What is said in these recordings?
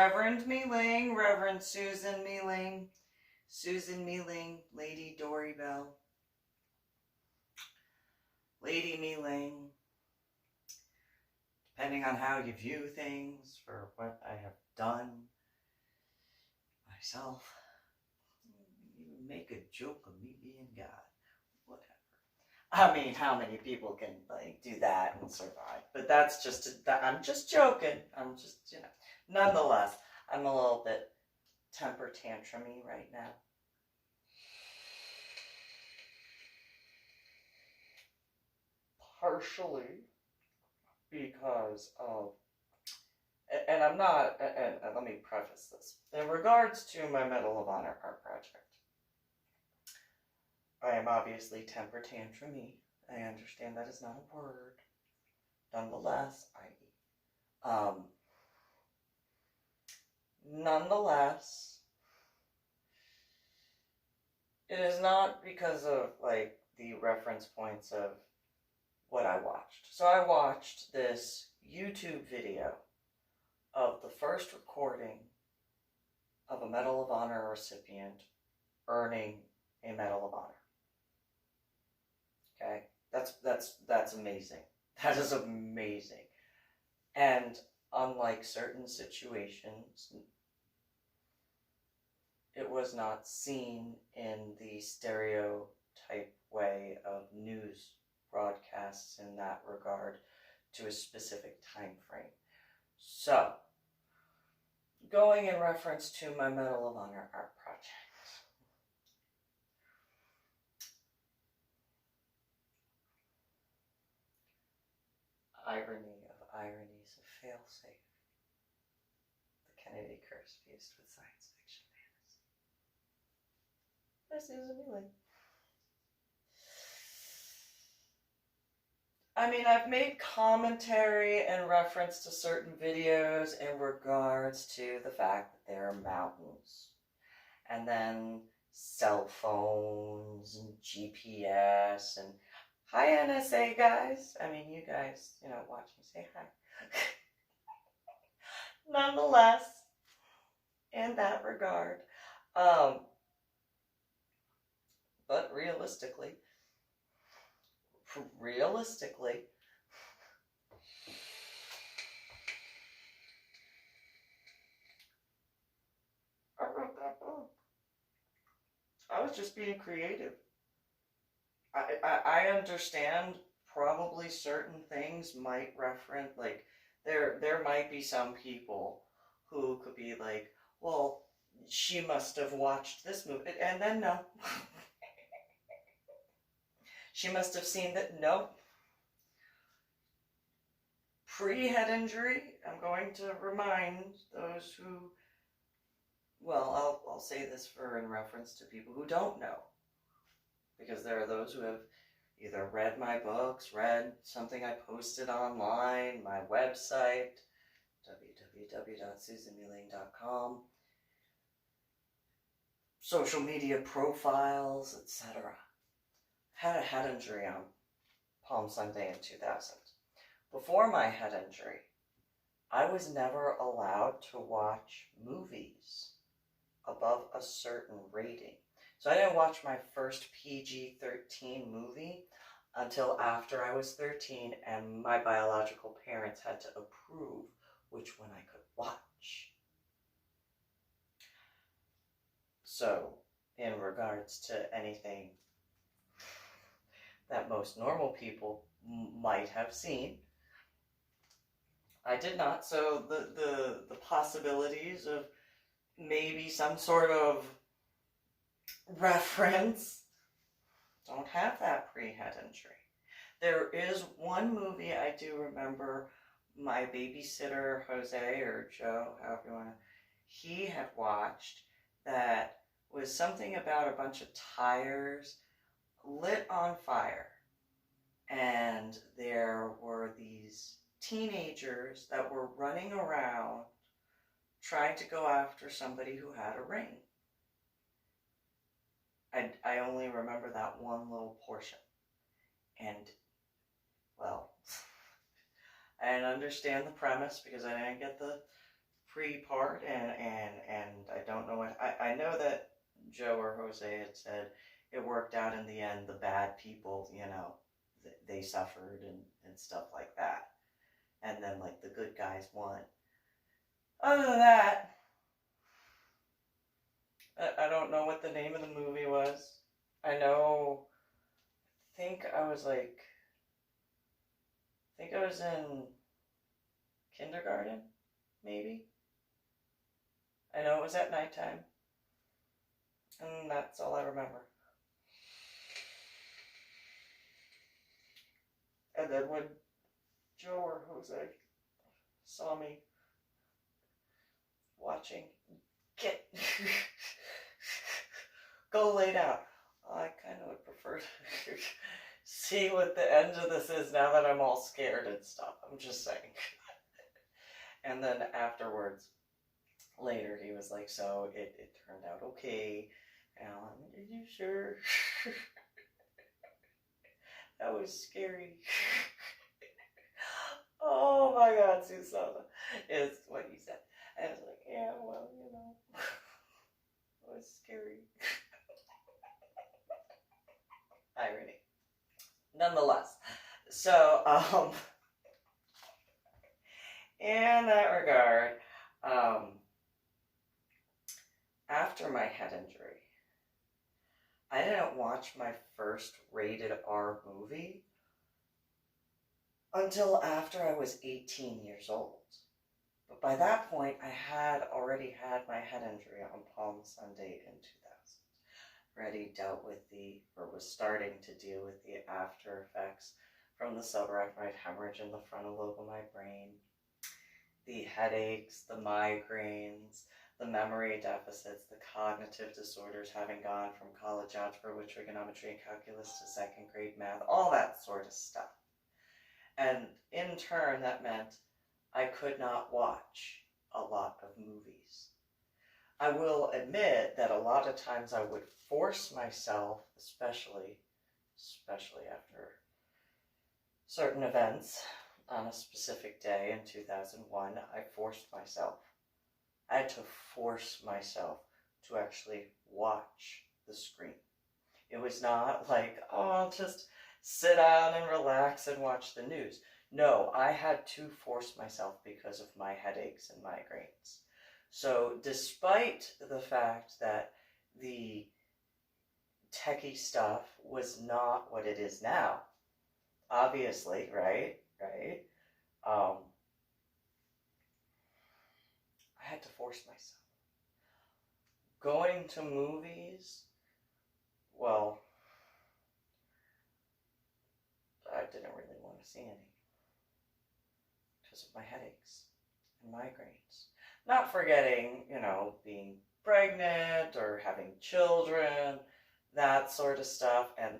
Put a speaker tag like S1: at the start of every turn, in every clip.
S1: Reverend MeeLing, Reverend Susan MeeLing, Susan MeeLing, Lady Dori Belle, Lady MeeLing, depending on how you view things, for what I have done myself. You make a joke of me being God. Whatever. I mean, how many people can like do that and survive? But that's just, I'm just joking. I'm just, you know. Nonetheless, I'm a little bit temper tantrumy right now. Partially because of, and I'm not, and let me preface this. In regards to my Medal of Honor art project, I am obviously temper tantrumy. I understand that is not a word. Nonetheless, nonetheless, it is not because of like the reference points of what I watched. So I watched this YouTube video of the first recording of a Medal of Honor recipient earning a Medal of Honor. Okay, that's amazing. That is amazing. And unlike certain situations, it was not seen in the stereotype way of news broadcasts in that regard to a specific time frame. So, going in reference to my Medal of Honor art project. Irony of ironies of failsafe. The Kennedy curse fused with science fiction fantasy. By Susan MeeLing. I mean, I've made commentary and reference to certain videos in regards to the fact that there are mountains. And then cell phones and GPS and hi NSA guys. I mean, you guys, you know, watch me say hi. Nonetheless, in that regard, but realistically, I wrote that book. I was just being creative. I understand probably certain things might reference, like, there might be some people who could be like, well, she must have watched this movie, and then no. She must have seen that, no. Pre-head injury, I'm going to remind those who, well, I'll say this in reference to people who don't know. Because there are those who have either read my books, read something I posted online, my website, www.susanmeeling.com, social media profiles, etc. Had a head injury on Palm Sunday in 2000. Before my head injury, I was never allowed to watch movies above a certain rating. So I didn't watch my first PG-13 movie until after I was 13 and my biological parents had to approve which one I could watch. So, in regards to anything that most normal people might have seen, I did not. So the possibilities of maybe some sort of reference don't have that pre-head injury. There is one movie I do remember my babysitter Jose or Joe, however you want to, he had watched that was something about a bunch of tires lit on fire, and there were these teenagers that were running around trying to go after somebody who had a ring. I only remember that one little portion. And, well, I didn't understand the premise because I didn't get the pre-part, and I don't know what, I know that Joe or Jose had said it worked out in the end. The bad people, you know, they suffered and stuff like that. And then, like, the good guys won. Other than that, I don't know what the name of the movie was. I know, I think I was in kindergarten, maybe. I know it was at nighttime. And that's all I remember. And then when Joe or Jose saw me watching, go lay down. I kind of would prefer to see what the end of this is now that I'm all scared and stuff. I'm just saying. And then afterwards, later, he was like, so it turned out okay. And I'm like, are you sure? That was scary. Oh my God, Susana, is what he said. And I was like, yeah, well, you know, it was scary. Irony. Nonetheless, so, in that regard, after my head injury, I didn't watch my first rated R movie until after I was 18 years old. But by that point, I had already had my head injury on Palm Sunday in 2000. Already dealt with or was starting to deal with the after effects from the subarachnoid hemorrhage in the frontal lobe of my brain, the headaches, the migraines, the memory deficits, the cognitive disorders, having gone from college algebra with trigonometry and calculus to second grade math, all that sort of stuff. And in turn, that meant I could not watch a lot of movies. I will admit that a lot of times I would force myself, especially after certain events on a specific day in 2001, I forced myself. I had to force myself to actually watch the screen. It was not like, oh, I'll just sit down and relax and watch the news. No, I had to force myself because of my headaches and migraines. So despite the fact that the techie stuff was not what it is now, obviously, right? I had to force myself. Going to movies, well, I didn't really want to see any because of my headaches and migraines. Not forgetting, you know, being pregnant or having children, that sort of stuff, and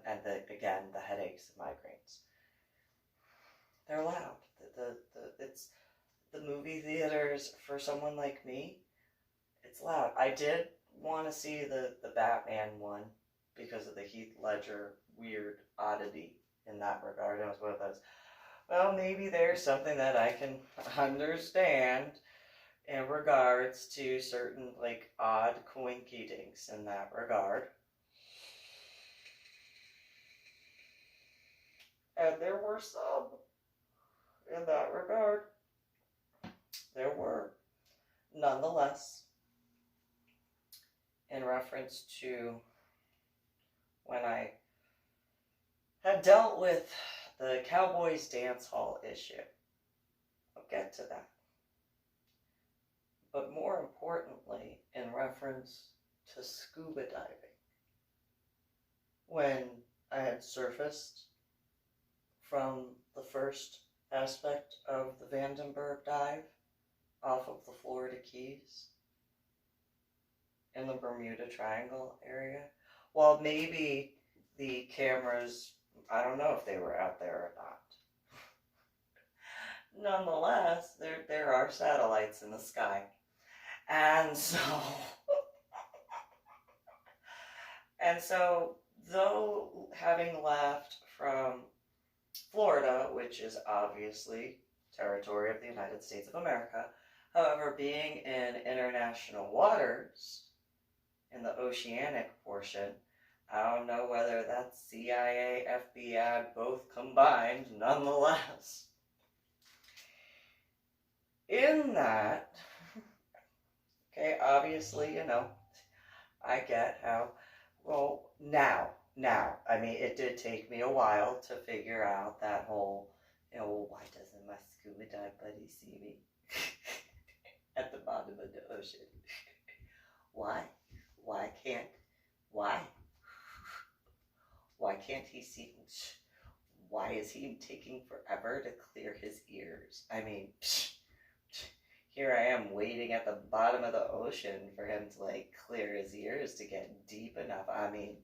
S1: again, the headaches and migraines. They're loud. It's the movie theaters for someone like me. It's loud. I did want to see the Batman one because of the Heath Ledger weird oddity in that regard. It was one of those, well, maybe there's something that I can understand in regards to certain, like, odd coinkydinks in that regard. And there were some in that regard. There were. Nonetheless, in reference to when I had dealt with the Cowboys Dance Hall issue, I'll get to that. But more importantly, in reference to scuba diving, when I had surfaced from the first aspect of the Vandenberg dive off of the Florida Keys in the Bermuda Triangle area, well, maybe the cameras, I don't know if they were out there or not. Nonetheless, there are satellites in the sky. And so, though having left from Florida, which is obviously territory of the United States of America, However, being in international waters, in the oceanic portion, I don't know whether that's CIA, FBI, both combined, nonetheless. In that, okay, obviously, I get how, well, now, I mean, it did take me a while to figure out that whole, why doesn't my scuba dive buddy see me at the bottom of the ocean? Why? Why can't he see me? Why is he taking forever to clear his ears? I mean, here I am waiting at the bottom of the ocean for him to like clear his ears to get deep enough. I mean,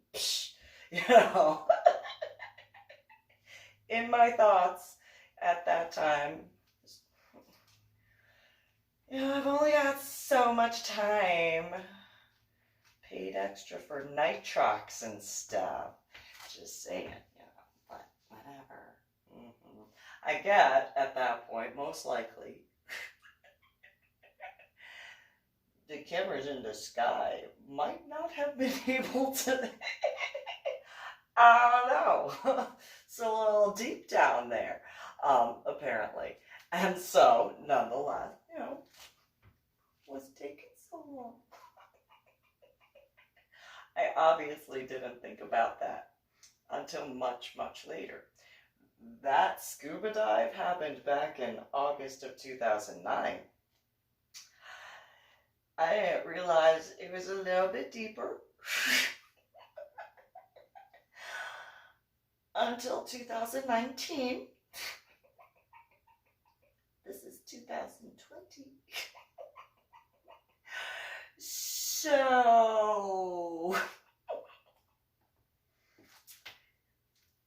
S1: in my thoughts at that time, I've only got so much time. Paid extra for nitrox and stuff. Just saying, but whatever. I get at that point, most likely, the cameras in the sky might not have been able to, I don't know. It's a little deep down there, apparently. And so, nonetheless, what's taking so long? I obviously didn't think about that until much, much later. That scuba dive happened back in August of 2009. I didn't realize it was a little bit deeper until 2019. This is 2020. So,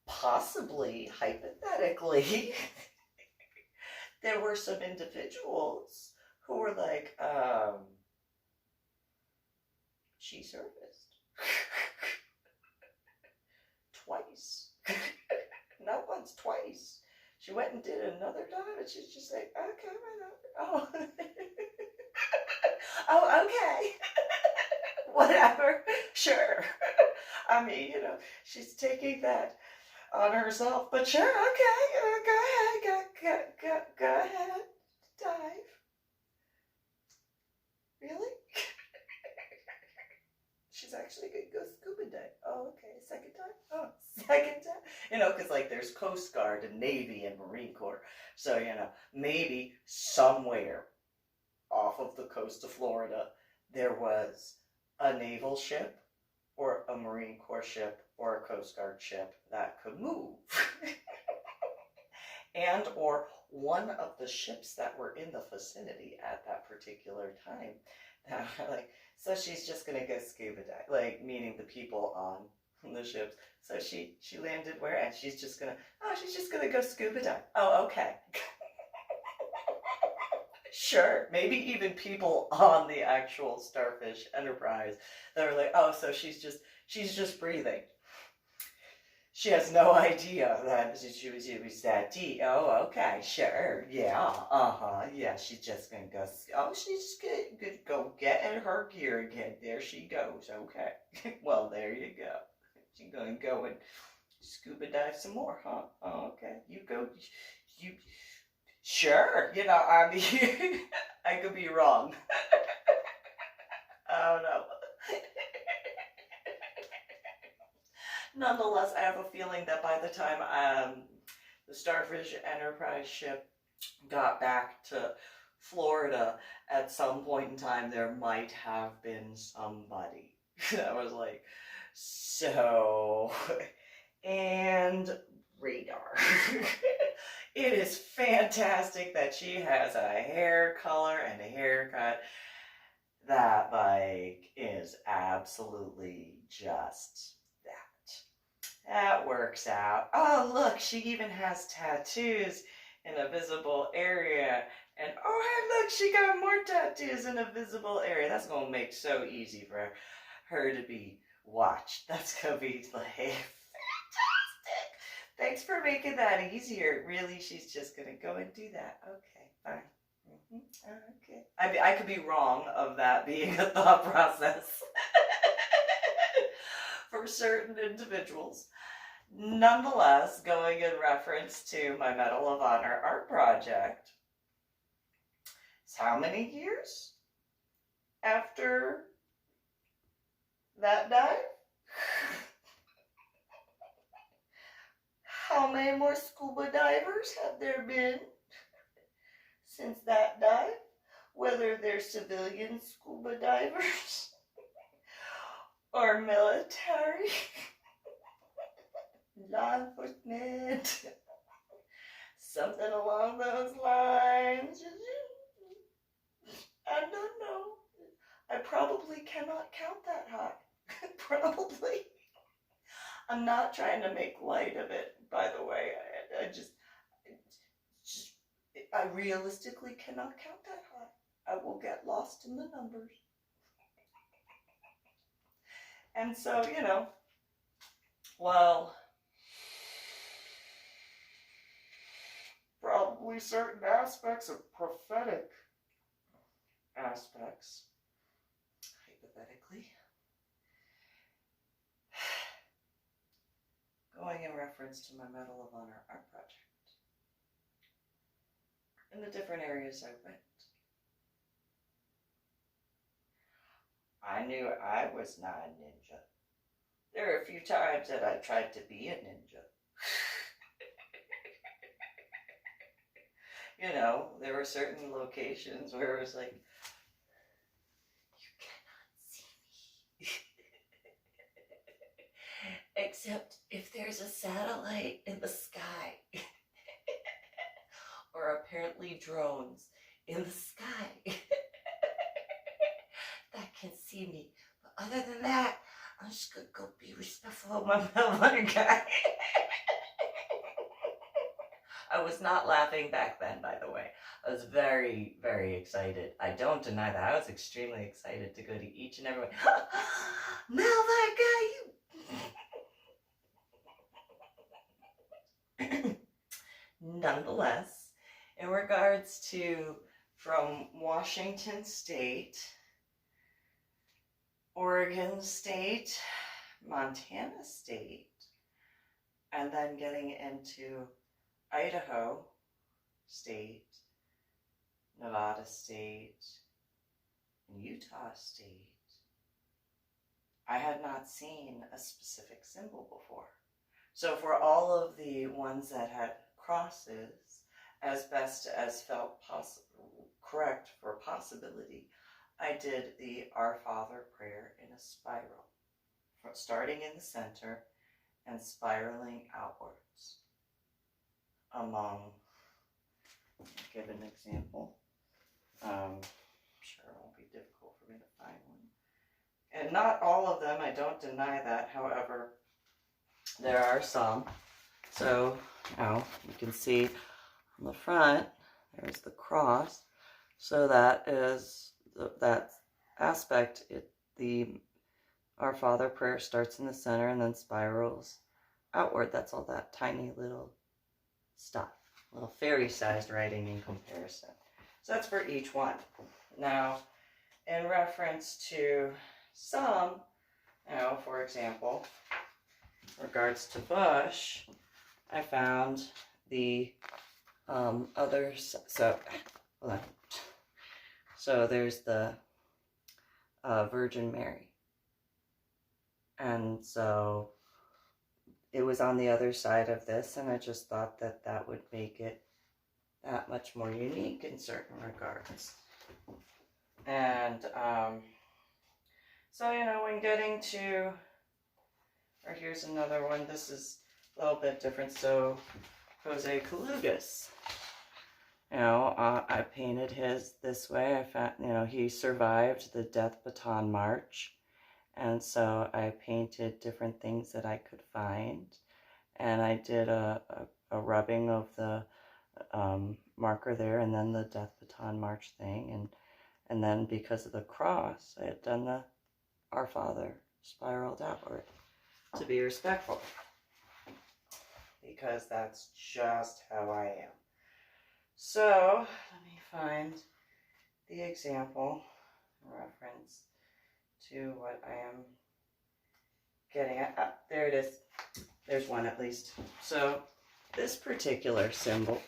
S1: possibly, hypothetically, there were some individuals who were like, she surfaced twice. Not once, twice. She went and did another dive, and she's just like, okay, oh. Oh, okay. Whatever. Sure. I mean, she's taking that on herself, but sure, okay. Go ahead. Dive. Really? She's actually going to go scuba dive. Oh, okay. Second time? Oh, second time? Because like there's Coast Guard and Navy and Marine Corps. So, maybe somewhere off of the coast of Florida, there was a naval ship or a Marine Corps ship or a Coast Guard ship that could move. And or one of the ships that were in the vicinity at that particular time that were like, so she's just going to go scuba dive, like meaning the people on the ships. So she landed where? And she's just going to go scuba dive. Oh, okay. Sure, maybe even people on the actual Starfish Enterprise that were like, oh, so she's just breathing. She has no idea that she was that deep. Oh, okay, sure, yeah, yeah, she's just gonna go, she's gonna go get in her gear again. There she goes, okay. Well, there you go. She's gonna go and scuba dive some more, huh? Oh, okay, you go, sure, I mean, I could be wrong. I don't know. Nonetheless, I have a feeling that by the time the Starfish Enterprise ship got back to Florida, at some point in time, there might have been somebody that was like, so, and radar. It is fantastic that she has a hair color and a haircut that, like, is absolutely just that. That works out. Oh, look, she even has tattoos in a visible area. And, oh, hey, look, she got more tattoos in a visible area. That's going to make so easy for her to be watched. That's going to be, like, fantastic. Thanks for making that easier. Really, she's just going to go and do that. Okay, fine. Okay. I could be wrong of that being a thought process for certain individuals. Nonetheless, going in reference to my Medal of Honor art project, it's how many years after that dive? How many more scuba divers have there been since that dive? Whether they're civilian scuba divers or military, law enforcement, something along those lines. I don't know. I probably cannot count that high. Probably. I'm not trying to make light of it, by the way. I realistically cannot count that high. I will get lost in the numbers. And so, you know, while probably certain aspects of prophetic aspects, hypothetically, going in reference to my Medal of Honor art project, in the different areas I went, I knew I was not a ninja. There are a few times that I tried to be a ninja. You know, there were certain locations where it was like, you cannot see me. Except if there's a satellite in the sky. Or apparently drones in the sky that can see me. But other than that, I'm just gonna go be respectful of my Melbourne guy. I was not laughing back then, by the way. I was very, very excited. I don't deny that. I was extremely excited to go to each and every one. Melbourne guy, you. Nonetheless, in regards to from Washington State, Oregon State, Montana State, and then getting into Idaho State, Nevada State, and Utah State, I had not seen a specific symbol before. So for all of the ones that had crosses, as best as felt correct for possibility, I did the Our Father prayer in a spiral, starting in the center and spiraling outwards. Among, I'll give an example. I'm sure it won't be difficult for me to find one. And not all of them, I don't deny that. However, there are some. So, now you can see on the front, there's the cross. So that is that aspect. The Our Father prayer starts in the center and then spirals outward. That's all that tiny little stuff, little fairy-sized writing in comparison. So that's for each one. Now, in reference to some, for example, in regards to bush, I found the others. So, hold on. So there's the Virgin Mary. And so it was on the other side of this, and I just thought that that would make it that much more unique in certain regards. And so, when getting to, or here's another one, this is a little bit different. So Jose Calugas, I painted his this way. I found, he survived the Death Baton March. And so I painted different things that I could find. And I did a rubbing of the marker there, and then the Death Baton March thing. And then because of the cross, I had done the Our Father spiraled outward to be respectful. Because that's just how I am. So let me find the example reference to what I am getting at. Ah, there it is. There's one at least. So this particular symbol,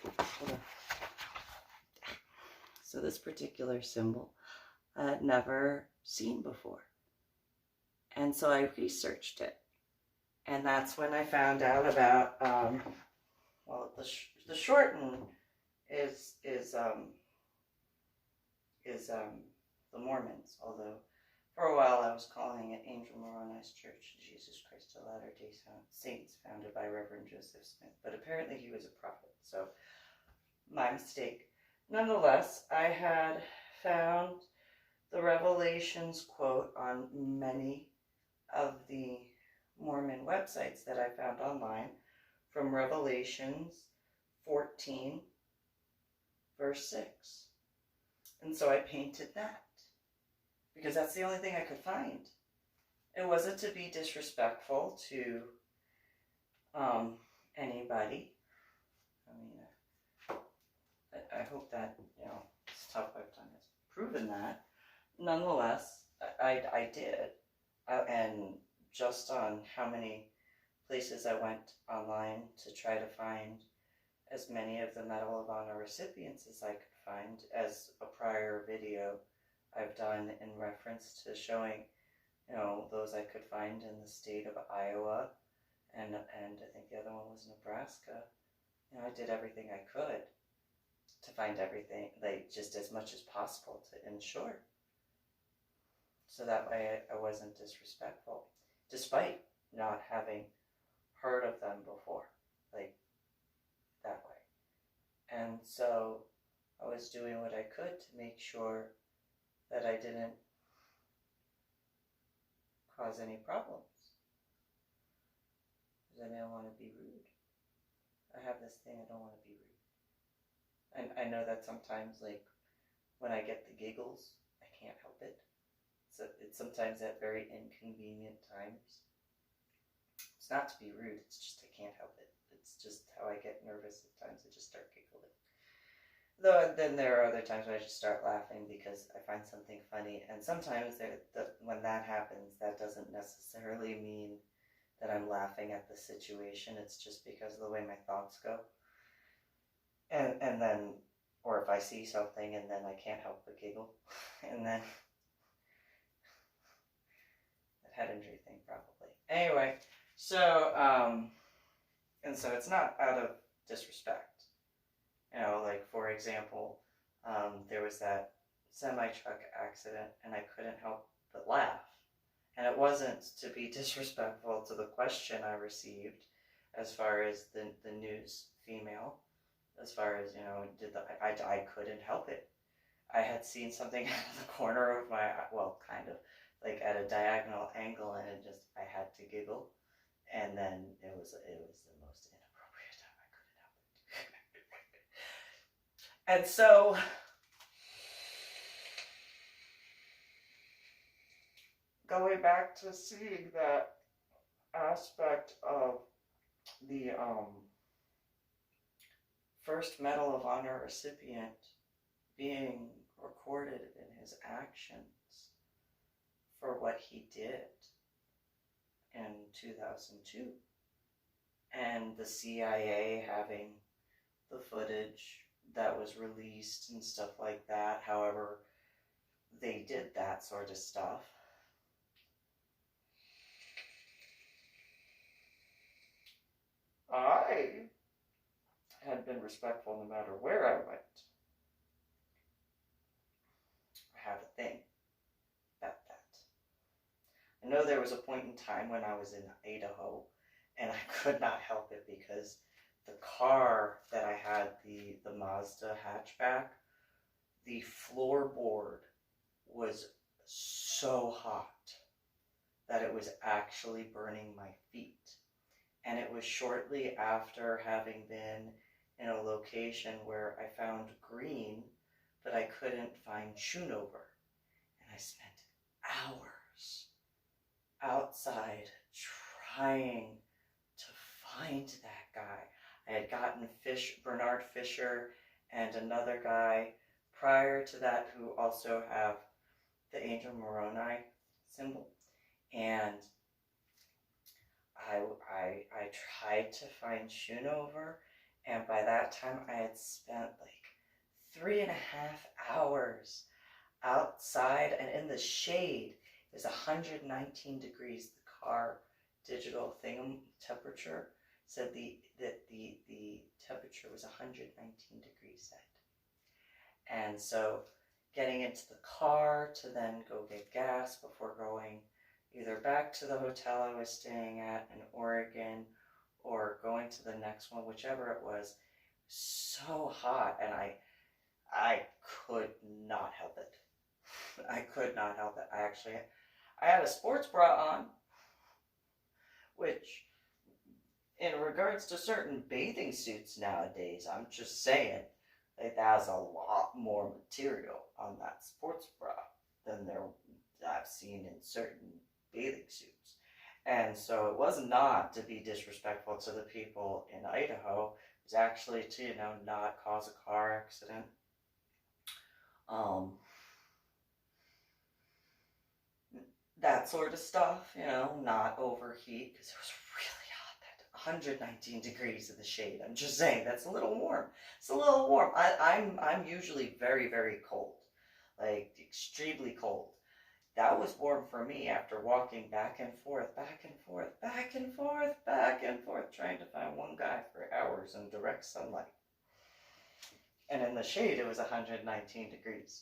S1: I had never seen before. And so I researched it. And that's when I found out about, well, the shorten is the Mormons, although for a while I was calling it Angel Moroni's Church of Jesus Christ of Latter-day Saints, founded by Reverend Joseph Smith, but apparently he was a prophet, so my mistake. Nonetheless, I had found the Revelations quote on many of the Mormon websites that I found online, from Revelations 14, verse 6. And so I painted that, because that's the only thing I could find. It wasn't to be disrespectful to anybody. I mean, I hope that, stuff I've done has proven that. Nonetheless, I did. And just on how many places I went online to try to find as many of the Medal of Honor recipients as I could find, as a prior video I've done in reference to showing, those I could find in the state of Iowa, and I think the other one was Nebraska. I did everything I could to find everything, like, just as much as possible to ensure. So that way I wasn't disrespectful, despite not having heard of them before, like, that way. And so I was doing what I could to make sure that I didn't cause any problems, because I didn't want to be rude. I have this thing, I don't want to be rude. And I know that sometimes, like, when I get the giggles, I can't help it. So it's sometimes at very inconvenient times. It's not to be rude, it's just I can't help it. It's just how I get nervous at times. I just start giggling. Though then there are other times when I just start laughing because I find something funny. And sometimes when that happens, that doesn't necessarily mean that I'm laughing at the situation. It's just because of the way my thoughts go. And then, or if I see something and then I can't help but giggle. And then, that head injury thing probably. Anyway, so, and so it's not out of disrespect. Like, for example, there was that semi-truck accident and I couldn't help but laugh. And it wasn't to be disrespectful to the question I received as far as the news female, as far as, I couldn't help it. I had seen something out of the corner of my, well, kind of, like at a diagonal angle, and I had to giggle. And then it was the most inappropriate time. I couldn't help it. And so, going back to seeing that aspect of the first Medal of Honor recipient being recorded in his actions for what he did in 2002, and the CIA having the footage that was released and stuff like that, however they did that sort of stuff. I had been respectful no matter where I went. I have a thing about that. I know there was a point in time when I was in Idaho and I could not help it because the car that I had, the Mazda hatchback, the floorboard was so hot that it was actually burning my feet. And it was shortly after having been in a location where I found green, but I couldn't find Schoonover. And I spent hours outside trying to find that guy. I had gotten Bernard Fisher and another guy prior to that who also have the Angel Moroni symbol. And I tried to find Schoonover, and by that time I had spent like 3.5 hours outside and in the shade. It was 119 degrees. The car digital thing temperature said that the temperature was 119 degrees set. And so getting into the car to then go get gas before going either back to the hotel I was staying at in Oregon or going to the next one, whichever it was, so hot, and I could not help it. I could not help it. I had a sports bra on, which in regards to certain bathing suits nowadays, I'm just saying, like, there's a lot more material on that sports bra than I've seen in certain bathing suits. And so it was not to be disrespectful to the people in Idaho. It was actually to, not cause a car accident. That sort of stuff, not overheat, because it was really hot, that 119 degrees in the shade. I'm just saying, that's a little warm. It's a little warm. I'm usually very, very cold, like extremely cold. That was warm for me after walking back and forth, back and forth, back and forth, back and forth, trying to find one guy for hours in direct sunlight. And in the shade, it was 119 degrees.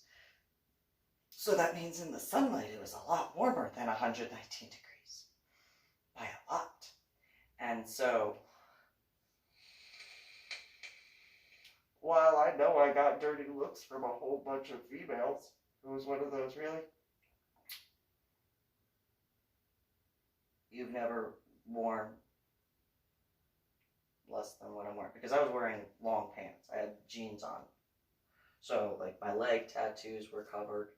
S1: So that means in the sunlight, it was a lot warmer than 119 degrees. By a lot. And so, while I know I got dirty looks from a whole bunch of females, it was one of those, really? You've never worn less than what I'm wearing? Because I was wearing long pants. I had jeans on. So, like, my leg tattoos were covered.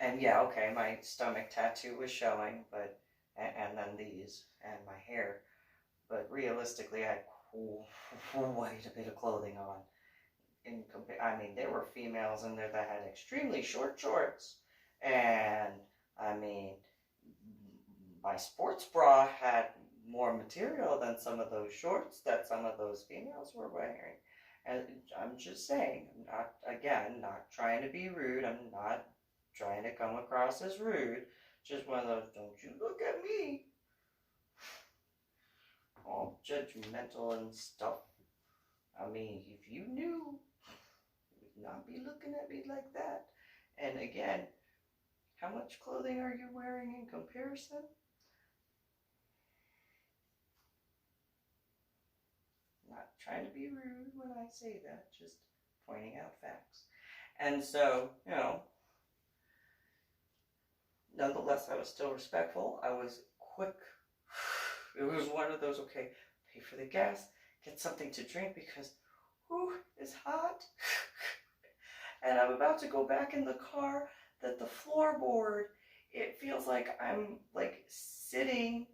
S1: And yeah, okay, my stomach tattoo was showing, but, and then these, and my hair. But realistically, I had quite a bit of clothing on. I mean, there were females in there that had extremely short shorts. And, I mean, my sports bra had more material than some of those shorts that some of those females were wearing. And I'm just saying, not trying to be rude. I'm not trying to come across as rude. Just one of those, don't you look at me. All judgmental and stuff. I mean, if you knew, you would not be looking at me like that. And again, how much clothing are you wearing in comparison? Not trying to be rude when I say that, just pointing out facts. And so, nonetheless, I was still respectful. I was quick. It was one of those, okay, pay for the gas, get something to drink because, it's hot. And I'm about to go back in the car, that the floorboard, it feels like I'm like sitting,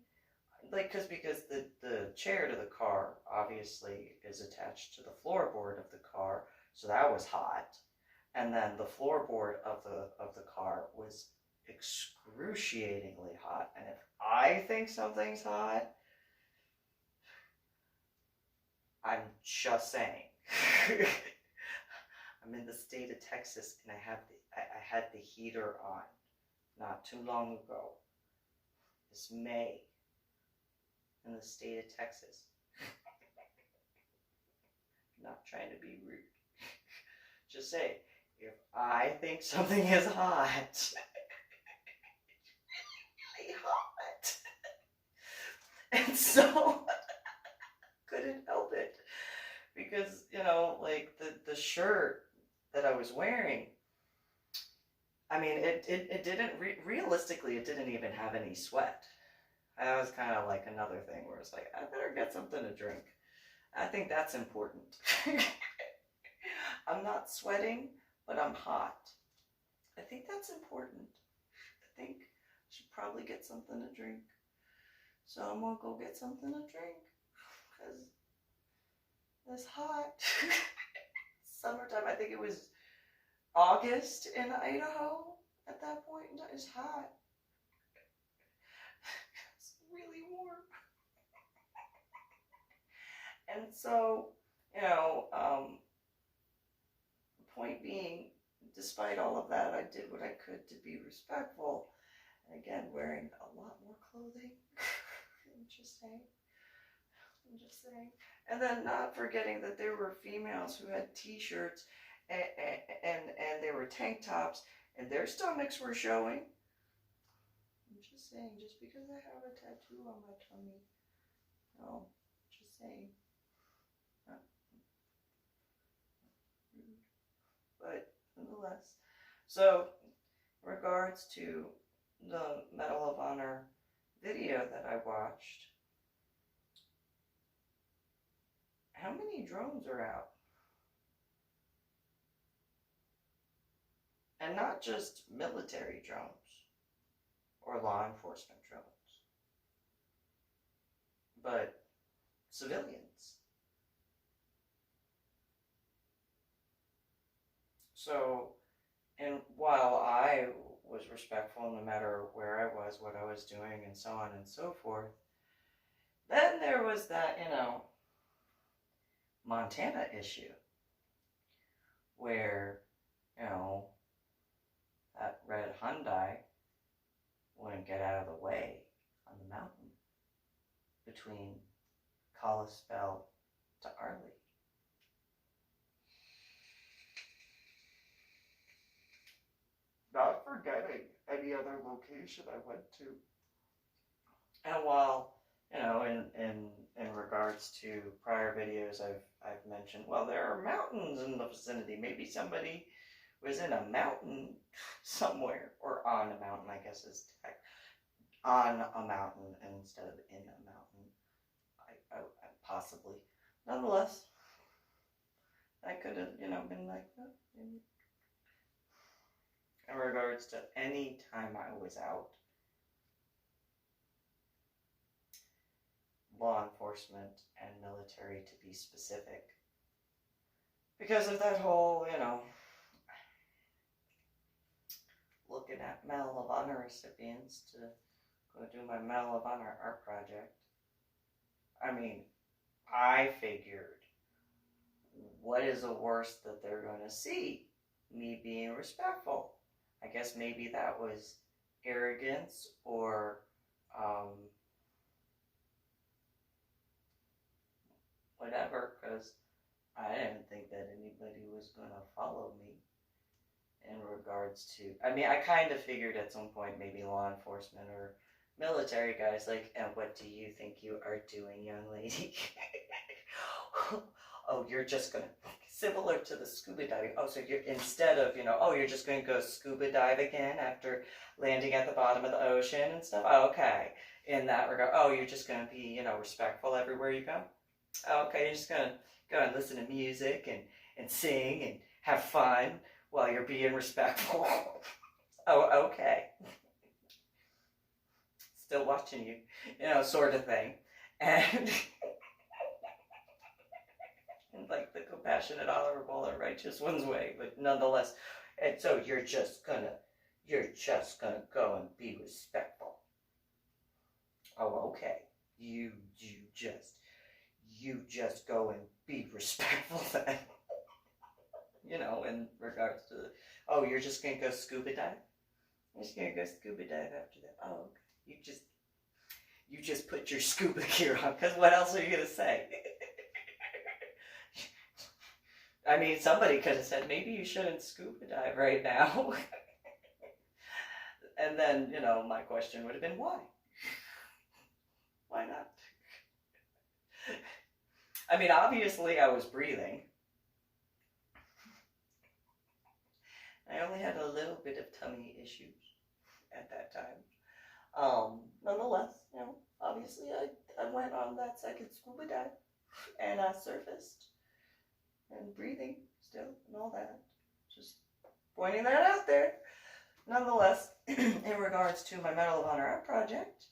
S1: like, because the chair to the car obviously is attached to the floorboard of the car, so that was hot. And then the floorboard of the car was excruciatingly hot. And if I think something's hot, I'm just saying. I'm in the state of Texas, and I had the heater on not too long ago. This May, in the state of Texas. Not trying to be rude. Just say, if I think something is hot, it's really hot. And so, couldn't help it. Because, like the shirt that I was wearing, I mean, it didn't, realistically, it didn't even have any sweat. That was kind of like another thing where it's like, I better get something to drink. I think that's important. I'm not sweating, but I'm hot. I think that's important. I think I should probably get something to drink. So I'm going to go get something to drink. Because it's hot. summertime. I think it was August in Idaho at that point. It's hot. It's really warm. And so, you know, the point being, despite all of that, I did what I could to be respectful. And again, wearing a lot more clothing. I'm just saying. And then not forgetting that there were females who had t-shirts and they were tank tops and their stomachs were showing. I'm just saying, just because I have a tattoo on my tummy. No, just saying. But nonetheless, so in regards to the Medal of Honor video that I watched, how many drones are out? And not just military drones or law enforcement drones, but civilians. So, and while I was respectful no matter where I was, what I was doing, and so on and so forth, then there was that, you know, Montana issue where, you know, that red Hyundai wouldn't get out of the way on the mountain between Kalispell to Arley. Not forgetting any other location I went to. And while, you know, in regards to prior videos, I've mentioned, well, there are mountains in the vicinity. Maybe somebody was in a mountain somewhere, or on a mountain, I guess is on a mountain instead of in a mountain. I possibly. Nonetheless, I could have, you know, been like, oh, in regards to any time I was out, law enforcement and military to be specific, because of that whole, you know, looking at Medal of Honor recipients to go do my Medal of Honor art project. I mean, I figured, what is the worst that they're going to see? Me being respectful. I guess maybe that was arrogance or whatever, because I didn't think that anybody was going to follow me in regards to, I mean, I kind of figured at some point maybe law enforcement or military guys like, and what do you think you are doing, young lady? Oh, you're just going to, similar to the scuba diving. Oh, so you're, instead of, you know, oh, you're just going to go scuba dive again after landing at the bottom of the ocean and stuff? Oh, okay. In that regard, oh, you're just going to be, you know, respectful everywhere you go? Oh, okay, you're just going to go and listen to music and sing and have fun while you're being respectful. Oh, okay. Still watching you, you know, sort of thing. And like the compassionate, honorable, and righteous one's way, but nonetheless. And so you're just gonna go and be respectful. Oh, okay. You just go and be respectful then. You know, in regards to, oh, you're just gonna go scuba dive? You're just gonna go scuba dive after that? Oh, okay. You just put your scuba gear on, because what else are you gonna say? I mean, somebody could have said, maybe you shouldn't scuba dive right now. And then, you know, my question would have been, why? Why not? I mean, obviously I was breathing. I only had a little bit of tummy issues at that time. Nonetheless, you know, obviously I went on that second scuba dive and I surfaced. And breathing still and all that. Just pointing that out there. Nonetheless, in regards to my Medal of Honor art project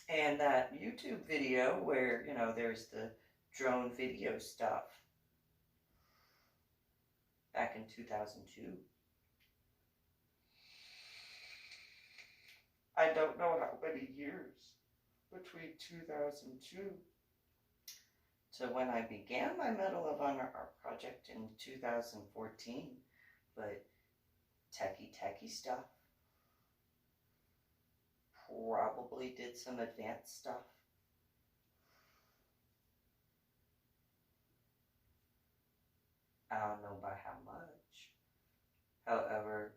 S1: and that YouTube video where, you know, there's the drone video stuff. back in 2002. I don't know how many years between 2002 to when I began my Medal of Honor art project in 2014, but techie stuff. Probably did some advanced stuff. I don't know by how much. However,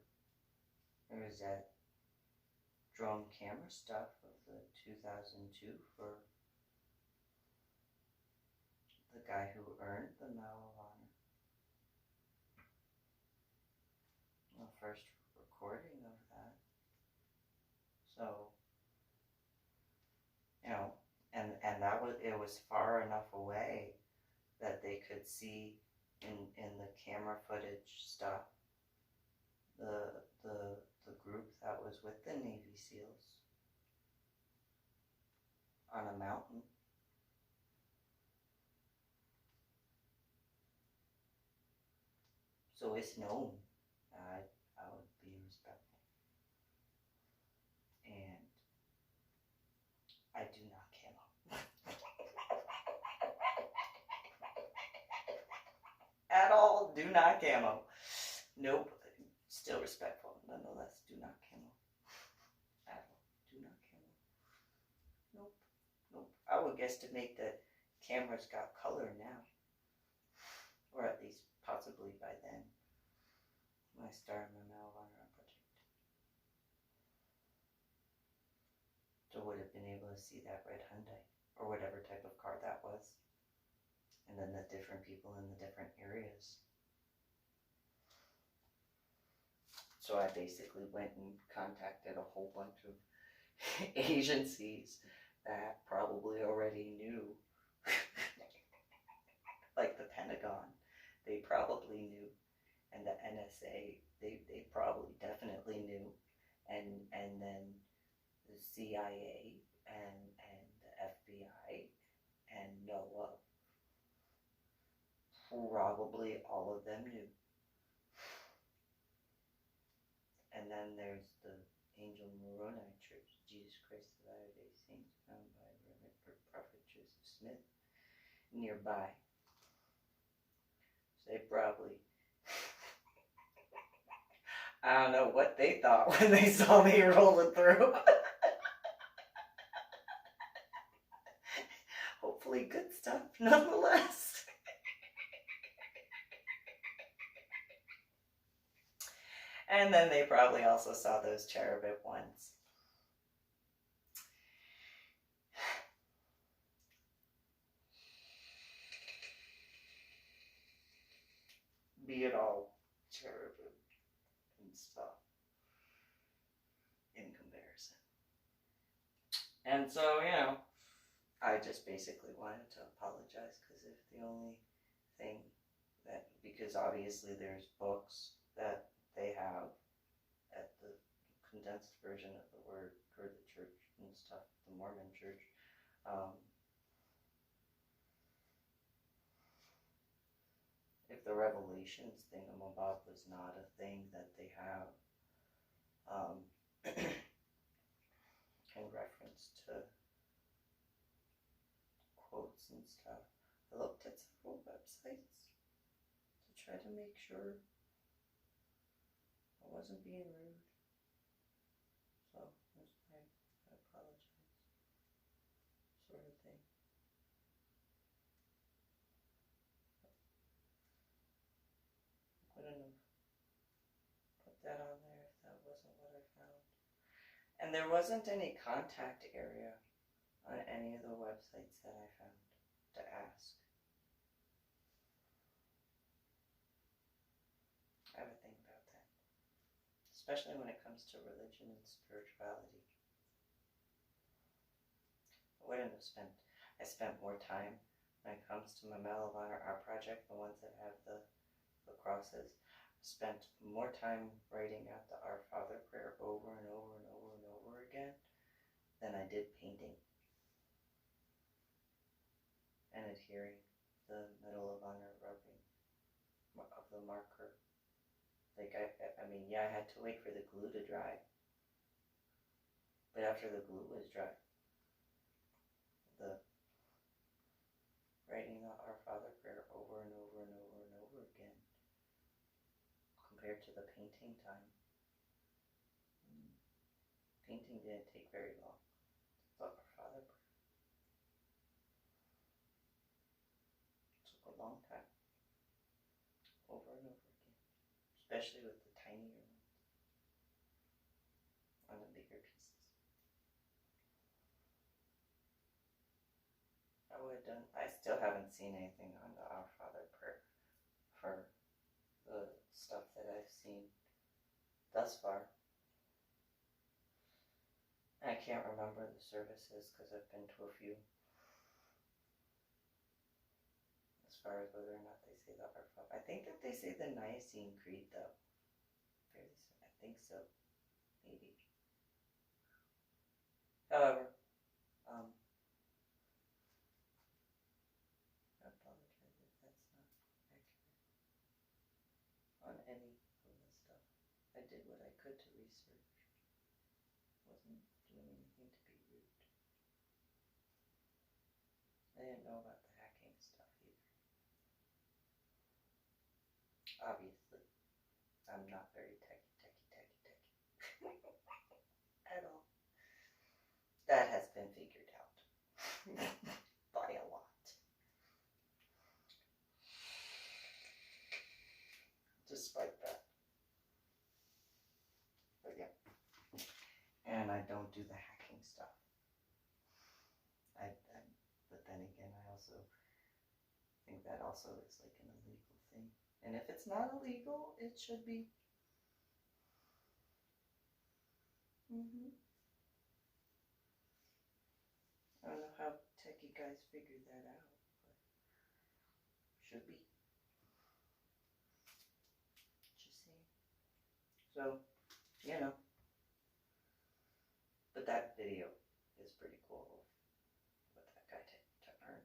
S1: there was that drone camera stuff of the 2002 for the guy who earned the Medal of Honor. The first recording of that. So, you know, and that was, it was far enough away that they could see in the camera footage stuff the group that was with the Navy SEALs on a mountain. So it's known. I would be respectful. And I do not camo. At all, do not camo. Nope. Still respectful, nonetheless, do not camo. At all, do not camo. Nope. Nope. I would guesstimate that cameras got color now. Or at least possibly by then, when I started my Medal of Honor project. So would have been able to see that red Hyundai, or whatever type of car that was. And then the different people in the different areas. So I basically went and contacted a whole bunch of agencies that probably already knew. Like the Pentagon, they probably knew. And the NSA, they probably definitely knew. And then the CIA and the FBI and NOAA, probably all of them knew. And then there's the Angel Moroni Church, Jesus Christ of Latter-day Saints, founded by Reverend Prophet Joseph Smith, nearby. So they probably, I don't know what they thought when they saw me rolling through. Hopefully good stuff, nonetheless. And then they probably also saw those cherubic ones. Be it all cherubim and stuff in comparison. And so, you know, I just basically wanted to apologize because if the only thing that, because obviously there's books that they have at the condensed version of the word for the church and stuff, the Mormon church. If the Revelations thingamabob was not a thing that they have in reference to quotes and stuff, I looked at several websites to try to make sure I wasn't being rude. So, I apologize. Sort of thing. I wouldn't have put that on there if that wasn't what I found. And there wasn't any contact area on any of the websites that I found to ask. I have a thing about that. Especially when it comes to religion and spirituality. I spent more time when it comes to my Medal of Honor art project, the ones that have the crosses. I spent more time writing out the Our Father prayer over and over and over and over again than I did painting and adhering the Medal of Honor rubbing of the marker. Like, I mean, yeah, I had to wait for the glue to dry. But after the glue was dry, the writing the Our Father prayer over and over and over and over again, compared to the painting time. Painting didn't take very long. But Our Father prayer took a long time, over and over again, especially with the tinier ones on the bigger pieces. I would have done. I still haven't seen anything on the Our Father prayer for the stuff that I've seen thus far. I can't remember the services because I've been to a few. As far as whether or not they say the Our Father, I think that they say the Nicene Creed though. Fairly soon. I think so. Maybe. However, I apologize if that's not accurate on any of the stuff. I did what I could to research. Wasn't doing anything to be rude. I didn't know about the hacking stuff either. Obviously, I'm not very techie at all. That has been figured out by a lot. Despite that. But yeah. And I don't do the hacking stuff. But then again, I also think that also is like an illegal thing. And if it's not illegal, it should be. I don't know how techie guys figured that out, but should be. Just saying. So, you know. But that video is pretty cool of what that guy did to earn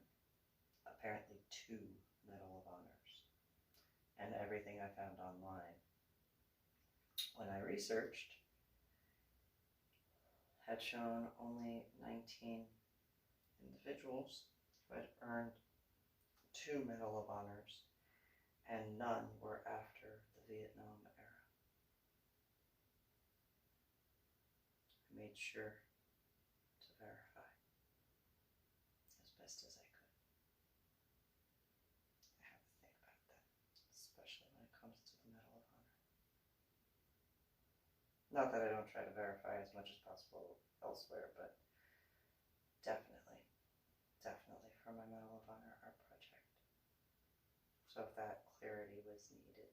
S1: apparently 2 Medal of Honors. And everything I found online when I researched had shown only 19 individuals who had earned 2 Medal of Honors, and none were after the Vietnam era. I made sure to verify as best as I could. I have to think about that, especially when it comes to the Medal of Honor. Not that I don't try to verify as much as possible elsewhere, but definitely for my Medal of Honor art project. So if that clarity was needed,